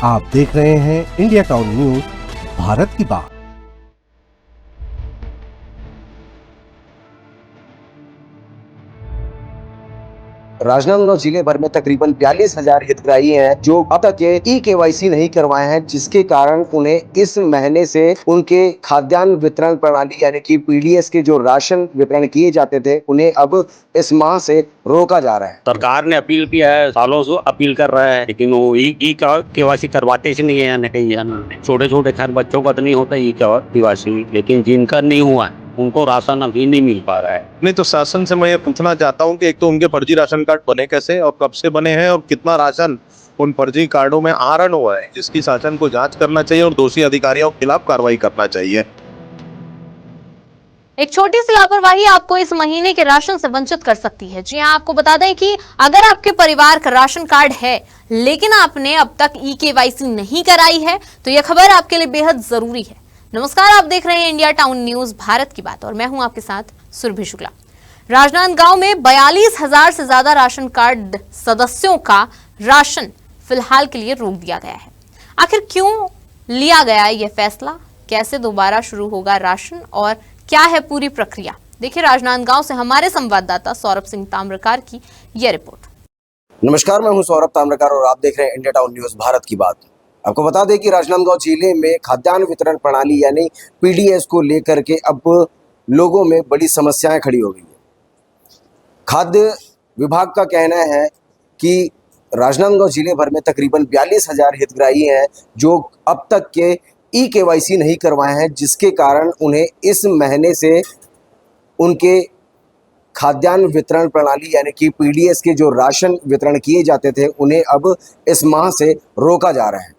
आप देख रहे हैं इंडिया टाउन न्यूज भारत की बात। राजनांदगांव जिले भर में तकरीबन 42,000 हितग्राही हैं जो अब तक ई-केवाईसी नहीं करवाए हैं, जिसके कारण उन्हें इस महीने से उनके खाद्यान्न वितरण प्रणाली यानी कि पीडीएस के जो राशन वितरण किए जाते थे उन्हें अब इस माह से रोका जा रहा है। सरकार ने अपील किया है, सालों से अपील कर रहा है, लेकिन वो ई-केवाईसी करवाते से नहीं है। कहीं छोटे छोटे खैर बच्चों का तो नहीं होता ई-केवाईसी, लेकिन जिनका नहीं हुआ है उनको राशन अभी नहीं मिल पा रहा है। नहीं तो शासन से मैं ये पूछना चाहता हूँ कि एक तो उनके फर्जी राशन कार्ड बने कैसे और कब से बने हैं और कितना राशन उन फर्जी कार्डों में आहरण हुआ है, जिसकी शासन को जांच करना चाहिए और दोषी अधिकारियों के खिलाफ कार्रवाई करना चाहिए। एक छोटी सी लापरवाही आपको इस महीने के राशन से वंचित कर सकती है। जी हाँ, आपको बता दें कि अगर आपके परिवार का राशन कार्ड है लेकिन आपने अब तक ई-केवाईसी नहीं कराई है तो यह खबर आपके लिए बेहद जरूरी है। नमस्कार, आप देख रहे हैं इंडिया टाउन न्यूज भारत की बात और मैं हूं आपके साथ सुरभि शुक्ला। राजनांदगांव में 42,000 से ज्यादा राशन कार्ड सदस्यों का राशन फिलहाल के लिए रोक दिया गया है। आखिर क्यों लिया गया यह फैसला, कैसे दोबारा शुरू होगा राशन और क्या है पूरी प्रक्रिया, देखिए राजनांदगांव से हमारे संवाददाता सौरभ सिंह ताम्रकार की यह रिपोर्ट। नमस्कार, मैं हूं सौरभ ताम्रकार और आप देख रहे हैं इंडिया टाउन न्यूज भारत की बात। आपको बता दें कि राजनांदगांव जिले में खाद्यान्न वितरण प्रणाली यानी पीडीएस को लेकर के अब लोगों में बड़ी समस्याएं खड़ी हो गई है। खाद्य विभाग का कहना है कि राजनांदगांव जिले भर में तकरीबन 42,000 हितग्राही हैं जो अब तक के ई-केवाईसी नहीं करवाए हैं, जिसके कारण उन्हें इस महीने से उनके खाद्यान्न वितरण प्रणाली यानी कि पीडीएस के जो राशन वितरण किए जाते थे उन्हें अब इस माह से रोका जा रहा है।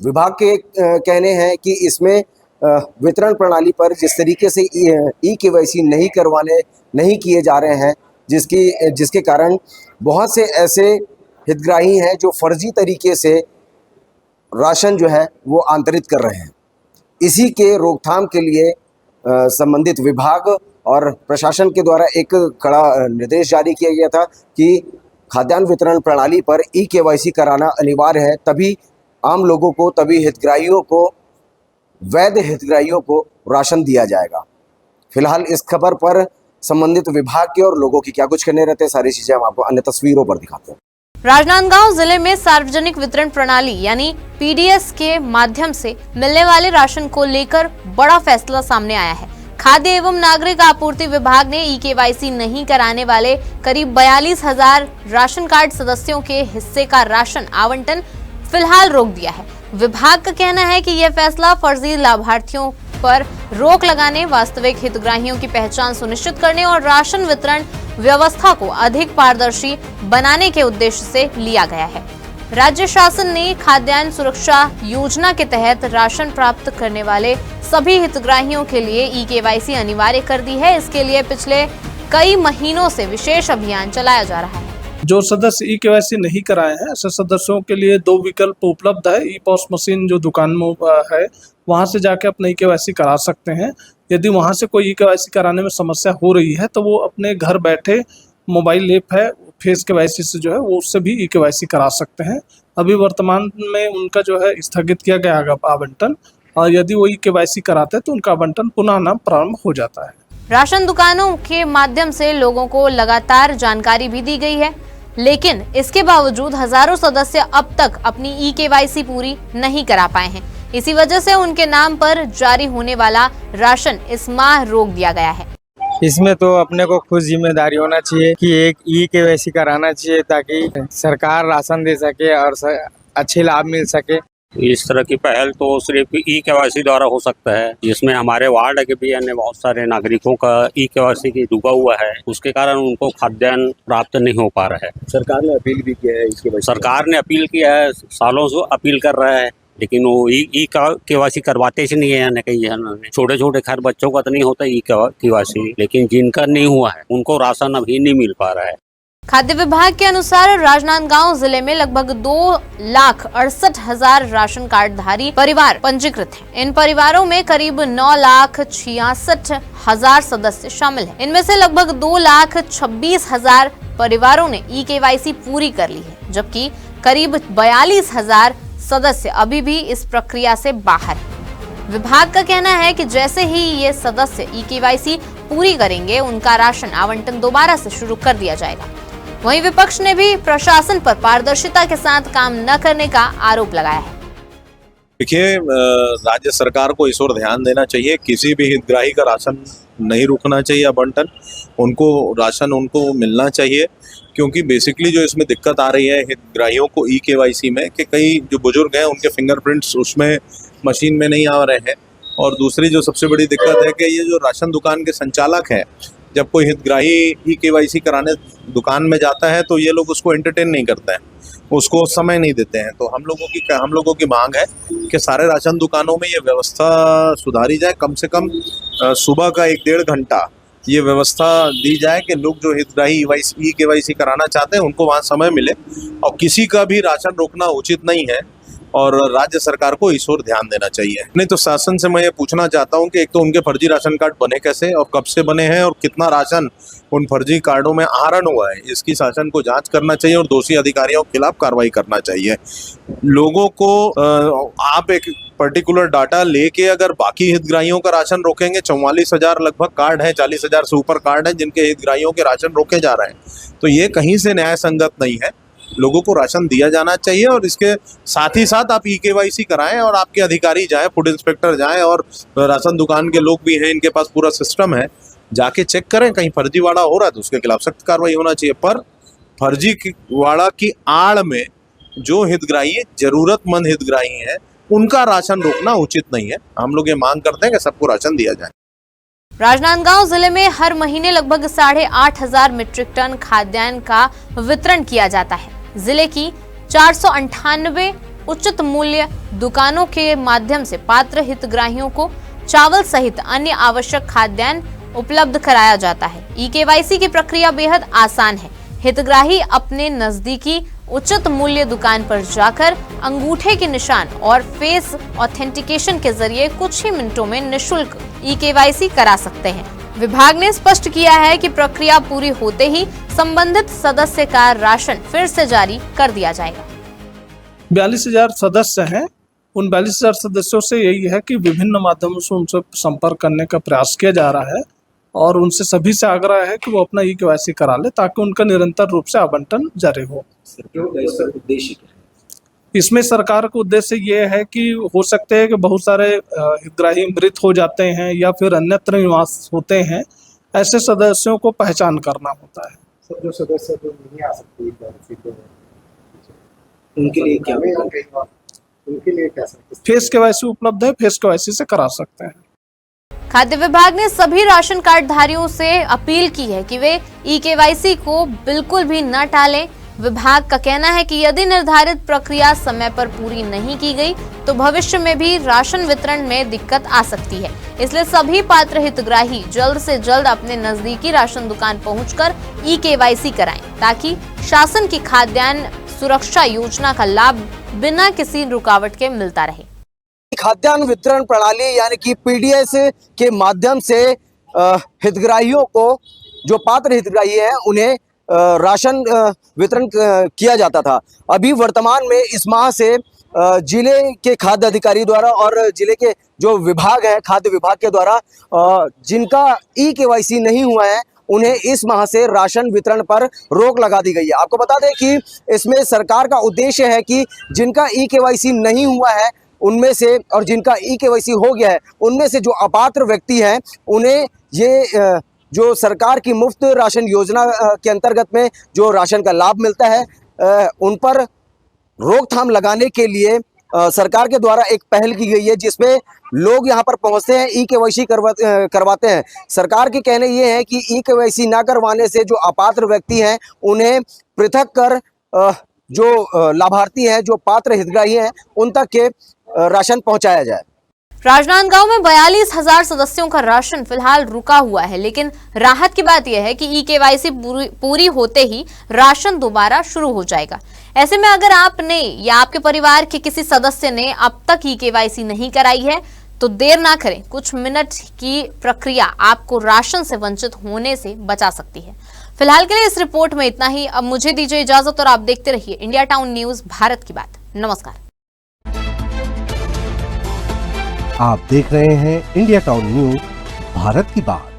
विभाग के कहने हैं कि इसमें वितरण प्रणाली पर जिस तरीके से ई-केवाईसी नहीं किए जा रहे हैं, जिसके कारण बहुत से ऐसे हितग्राही हैं जो फर्जी तरीके से राशन जो है वो आंतरित कर रहे हैं। इसी के रोकथाम के लिए संबंधित विभाग और प्रशासन के द्वारा एक कड़ा निर्देश जारी किया गया था कि खाद्यान्न वितरण प्रणाली पर ई-केवाईसी कराना अनिवार्य है, तभी आम लोगों को, तभी हितग्राहियों को, वैध हितग्राहियों को राशन दिया जाएगा। फिलहाल इस खबर पर संबंधित विभाग के और लोगों की क्या कुछ कहने रहते हैं, सारी चीजें हम आपको अन्य तस्वीरों पर दिखाते हैं। राजनांदगांव जिले में सार्वजनिक वितरण प्रणाली यानी पीडीएस के माध्यम से मिलने वाले राशन को लेकर बड़ा फैसला सामने आया है। खाद्य एवं नागरिक आपूर्ति विभाग ने ई-केवाईसी नहीं कराने वाले करीब 42,000 राशन कार्ड सदस्यों के हिस्से का राशन आवंटन फिलहाल रोक दिया है। विभाग का कहना है कि यह फैसला फर्जी लाभार्थियों पर रोक लगाने, वास्तविक हितग्राहियों की पहचान सुनिश्चित करने और राशन वितरण व्यवस्था को अधिक पारदर्शी बनाने के उद्देश्य से लिया गया है। राज्य शासन ने खाद्यान्न सुरक्षा योजना के तहत राशन प्राप्त करने वाले सभी हितग्राहियों के लिए ई-केवाईसी अनिवार्य कर दी है। इसके लिए पिछले कई महीनों से विशेष अभियान चलाया जा रहा है। जो सदस्य ई-केवाईसी नहीं कराए हैं ऐसे सदस्यों के लिए 2 विकल्प उपलब्ध है। ई-पॉस मशीन जो दुकान में है वहां से जाके अपना ई-केवाईसी करा सकते हैं। यदि वहां से कोई ई-केवाईसी कराने में समस्या हो रही है तो वो अपने घर बैठे मोबाइल ऐप है फेस केवाईसी से जो है वो उससे भी ई-केवाईसी करा सकते हैं। अभी वर्तमान में उनका जो है स्थगित किया गया है आवंटन, और यदि वो ई-केवाईसी कराते हैं तो उनका आवंटन पुनः प्रारंभ हो जाता है। राशन दुकानों के माध्यम से लोगों को लगातार जानकारी भी दी गई है, लेकिन इसके बावजूद हजारों सदस्य अब तक अपनी ई-केवाईसी पूरी नहीं करा पाए हैं। इसी वजह से उनके नाम पर जारी होने वाला राशन इस माह रोक दिया गया है। इसमें तो अपने को खुद जिम्मेदारी होना चाहिए कि एक ई-केवाईसी कराना चाहिए ताकि सरकार राशन दे सके और अच्छे लाभ मिल सके। इस तरह की पहल तो सिर्फ ई-केवाईसी द्वारा हो सकता है, जिसमें हमारे वार्ड के भी अन्य बहुत सारे नागरिकों का ई-केवाईसी की डूबा हुआ है, उसके कारण उनको खाद्यान्न प्राप्त नहीं हो पा रहा है। सरकार ने अपील भी किया है, सरकार ने अपील किया है, सालों से अपील कर रहा है, लेकिन वो ई-केवाईसी करवाते से नहीं है। कहीं छोटे छोटे खैर बच्चों का तो नहीं होता ई-केवाईसी, लेकिन जिनका नहीं हुआ है उनको राशन अभी नहीं मिल पा रहा है। खाद्य विभाग के अनुसार राजनांदगांव जिले में लगभग 2,68,000 राशन कार्ड धारी परिवार पंजीकृत हैं। इन परिवारों में करीब 9,66,000 सदस्य शामिल हैं। इनमें से लगभग 2,26,000 परिवारों ने ई-केवाईसी पूरी कर ली है, जबकि करीब 42,000 सदस्य अभी भी इस प्रक्रिया से बाहर है। विभाग का कहना है कि जैसे ही ये सदस्य ई-केवाईसी पूरी करेंगे, उनका राशन आवंटन दोबारा से शुरू कर दिया जाएगा। वहीं विपक्ष ने भी प्रशासन पर पारदर्शिता के साथ काम न करने का आरोप लगाया है। देखिए, राज्य सरकार को इस ओर ध्यान देना चाहिए। किसी भी हितग्राही का राशन नहीं रुकना चाहिए आवंटन, उनको राशन उनको मिलना चाहिए। क्योंकि बेसिकली जो इसमें दिक्कत आ रही है हितग्राहियों को ई-केवाईसी में, कि कई जो बुजुर्ग हैं उनके फिंगरप्रिंट्स उसमें मशीन में नहीं आ रहे हैं। और दूसरी जो सबसे बड़ी दिक्कत है कि ये जो राशन दुकान के संचालक हैं, जब कोई हितग्राही ई-केवाईसी कराने दुकान में जाता है तो ये लोग उसको एंटरटेन नहीं करते हैं, उसको समय नहीं देते हैं। तो हम लोगों की मांग है कि सारे राशन दुकानों में ये व्यवस्था सुधारी जाए। कम से कम सुबह का 1-1.5 घंटा ये व्यवस्था दी जाए कि लोग जो हितग्राही ई-केवाईसी कराना चाहते हैं उनको वहाँ समय मिले। और किसी का भी राशन रोकना उचित नहीं है और राज्य सरकार को इस ओर ध्यान देना चाहिए। नहीं तो शासन से मैं ये पूछना चाहता हूँ कि एक तो उनके फर्जी राशन कार्ड बने कैसे और कब से बने हैं और कितना राशन उन फर्जी कार्डों में आहरण हुआ है, इसकी शासन को जांच करना चाहिए और दोषी अधिकारियों के खिलाफ कार्रवाई करना चाहिए। लोगों को आप एक पर्टिकुलर डाटा लेके अगर बाकी हितग्राहियों का राशन रोकेंगे, 44,000 लगभग कार्ड है, 40,000 से ऊपर कार्ड है जिनके हितग्राहियों के राशन रोके जा रहे हैं, तो ये कहीं से न्याय संगत नहीं है। लोगों को राशन दिया जाना चाहिए और इसके साथ ही साथ आप ई-केवाईसी कराएं और आपके अधिकारी जाएं, फूड इंस्पेक्टर जाएं और राशन दुकान के लोग भी हैं, इनके पास पूरा सिस्टम है, जाके चेक करें। कहीं फर्जीवाड़ा हो रहा है तो उसके खिलाफ सख्त कार्रवाई होना चाहिए। पर फर्जीवाड़ा की आड़ में जो हितग्राही जरूरतमंद हितग्राही हैं उनका राशन रोकना उचित नहीं है। हम लोग ये मांग करते हैं कि सबको राशन दिया जाए। राजनांदगांव जिले में हर महीने लगभग 8,500 मीट्रिक टन खाद्यान्न का वितरण किया जाता है। जिले की 498 उचित मूल्य दुकानों के माध्यम से पात्र हितग्राहियों को चावल सहित अन्य आवश्यक खाद्यान्न उपलब्ध कराया जाता है। ई-केवाईसी की प्रक्रिया बेहद आसान है। हितग्राही अपने नजदीकी उचित मूल्य दुकान पर जाकर अंगूठे के निशान और फेस ऑथेंटिकेशन के जरिए कुछ ही मिनटों में निःशुल्क ई-केवाईसी करा सकते हैं। विभाग ने स्पष्ट किया है कि प्रक्रिया पूरी होते ही संबंधित सदस्य का राशन फिर से जारी कर दिया जाएगा। 42,000 सदस्य हैं। उन 42,000 सदस्यों से यही है कि विभिन्न माध्यमों से उनसे संपर्क करने का प्रयास किया जा रहा है और उनसे सभी से आग्रह है कि वो अपना ई-केवाईसी करा ले ताकि उनका निरंतर रूप से आवंटन जारी हो। इसमें सरकार का उद्देश्य ये है कि हो सकते हैं कि बहुत सारे हितग्राही मृत हो जाते हैं या फिर अन्यत्र निवास होते हैं, ऐसे सदस्यों को पहचान करना होता है। जो सदस्य नहीं आ सकते उनके लिए क्या फेस केवाईसी उपलब्ध है, फेस केवाईसी से करा सकते हैं। खाद्य विभाग ने सभी राशन कार्ड धारियों से अपील की है कि वे ई-केवाईसी को बिल्कुल भी न टालें। विभाग का कहना है कि यदि निर्धारित प्रक्रिया समय पर पूरी नहीं की गई तो भविष्य में भी राशन वितरण में दिक्कत आ सकती है। इसलिए सभी पात्र हितग्राही जल्द से जल्द अपने नजदीकी राशन दुकान पहुंचकर ई-केवाईसी कराएं ताकि शासन की खाद्यान्न सुरक्षा योजना का लाभ बिना किसी रुकावट के मिलता रहे। खाद्यान्न वितरण प्रणाली यानी कि पीडीएस के माध्यम से हितग्राहियों को, जो पात्र हितग्राही हैं, उन्हें राशन वितरण किया जाता था। अभी वर्तमान में इस माह से जिले के खाद्य अधिकारी द्वारा और जिले के जो विभाग है खाद्य विभाग के द्वारा जिनका ई-केवाईसी नहीं हुआ है उन्हें इस माह से राशन वितरण पर रोक लगा दी गई है। आपको बता दें कि इसमें सरकार का उद्देश्य है कि जिनका ई-केवाईसी नहीं हुआ है उनमें से और जिनका ई-केवाईसी हो गया है उनमें से जो अपात्र व्यक्ति हैं उन्हें ये जो सरकार की मुफ्त राशन योजना के अंतर्गत में जो राशन का लाभ मिलता है उन पर रोकथाम लगाने के लिए सरकार के द्वारा एक पहल की गई है जिसमें लोग यहां पर पहुंचते हैं, ई-केवाईसी करवाते हैं। सरकार के कहने ये है कि ई-केवाईसी ना करवाने से जो अपात्र व्यक्ति हैं उन्हें पृथक कर जो लाभार्थी हैं, जो पात्र हितग्राही हैं, उन तक के राशन पहुंचाया जाए। राजनांदगांव में 42,000 सदस्यों का राशन फिलहाल रुका हुआ है, लेकिन राहत की बात यह है कि ई-केवाईसी पूरी होते ही राशन दोबारा शुरू हो जाएगा। ऐसे में अगर आपने या आपके परिवार के किसी सदस्य ने अब तक ई-केवाईसी नहीं कराई है तो देर ना करें। कुछ मिनट की प्रक्रिया आपको राशन से वंचित होने से बचा सकती है। फिलहाल के लिए इस रिपोर्ट में इतना ही। अब मुझे दीजिए इजाजत और आप देखते रहिए इंडिया टाउन न्यूज, भारत की बात। नमस्कार। आप देख रहे हैं इंडिया टाउन न्यूज, भारत की बात।